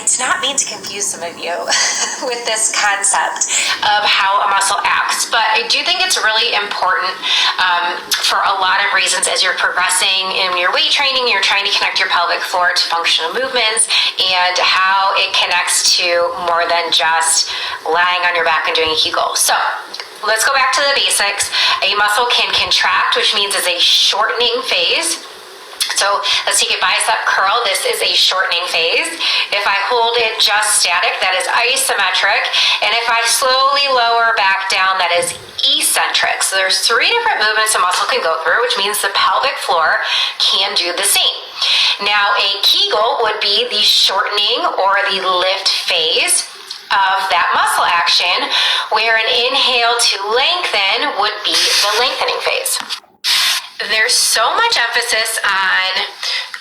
did not mean to confuse some of you with this concept of how a muscle acts, but I do think it's really important for a lot of reasons as you're progressing in your weight training. You're trying to connect your pelvic floor to functional movements and how it connects to more than just lying on your back and doing a Kegel. So let's go back to the basics. A muscle can contract, which means it's a shortening phase. So let's take a bicep curl. This is a shortening phase. If I hold it just static, that is isometric. And if I slowly lower back down, that is eccentric. So there's 3 different movements a muscle can go through, which means the pelvic floor can do the same. Now, a Kegel would be the shortening or the lift phase of that muscle action, where an inhale to lengthen would be the lengthening phase. There's so much emphasis on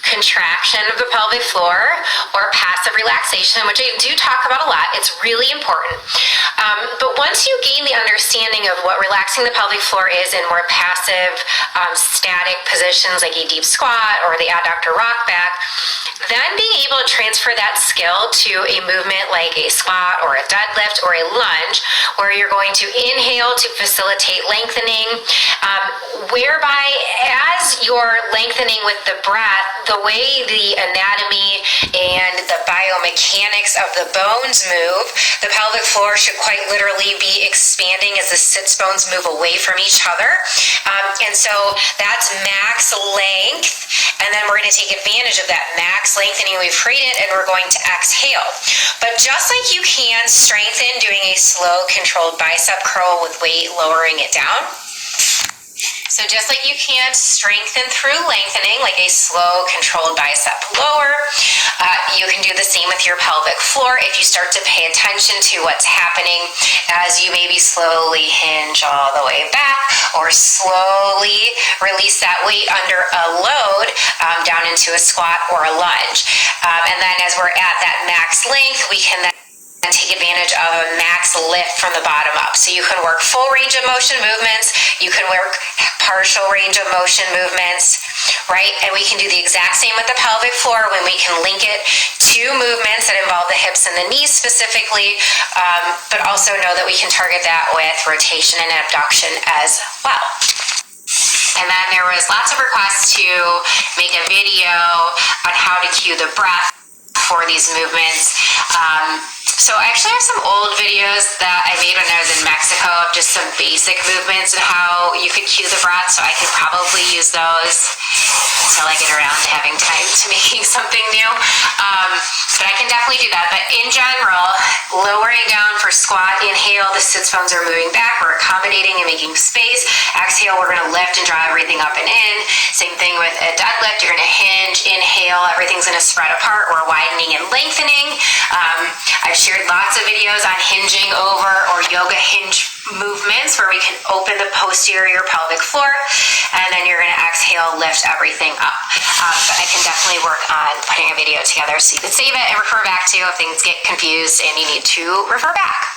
contraction of the pelvic floor or passive relaxation, which I do talk about a lot. It's really important. But once you gain the understanding of what relaxing the pelvic floor is in more passive, static positions like a deep squat or the adductor rock back, then being able to transfer that skill to a movement like a squat or a deadlift or a lunge, where you're going to inhale to facilitate lengthening, whereby as you're lengthening with the breath, the way the anatomy and the biomechanics of the bones move, the pelvic floor should quite literally be expanding as the sits bones move away from each other. And so that's max length. And then we're going to take advantage of that max lengthening we've created, and we're going to exhale. But just like you can strengthen doing a slow controlled bicep curl with weight lowering it down, so just like you can strengthen through lengthening, like a slow controlled bicep lower, you can do the same with your pelvic floor if you start to pay attention to what's happening as you maybe slowly hinge all the way back or slowly release that weight under a load down into a squat or a lunge. And then as we're at that max length, we can then take advantage of a max lift from the bottom up. So you can work full range of motion movements, you can work partial range of motion movements, right? And we can do the exact same with the pelvic floor when we can link it to movements that involve the hips and the knees specifically, but also know that we can target that with rotation and abduction as well. And then there was lots of requests to make a video on how to cue the breath for these movements. So I actually have some old videos that I made when I was in Mexico of just some basic movements and how you could cue the breath, so I could probably use those until I get around to having time to making something new. But I can definitely do that. But in general, lowering down for squat, inhale, the sits bones are moving back, we're accommodating and making space. Exhale, we're gonna lift and draw everything up and in. Same thing with a deadlift, you're gonna hinge, inhale, everything's gonna spread apart, we're widening and lengthening. I've shared lots of videos on hinging over or yoga hinge movements where we can open the posterior pelvic floor, and then you're going to exhale, lift everything up. But I can definitely work on putting a video together so you can save it and refer back to if things get confused and you need to refer back.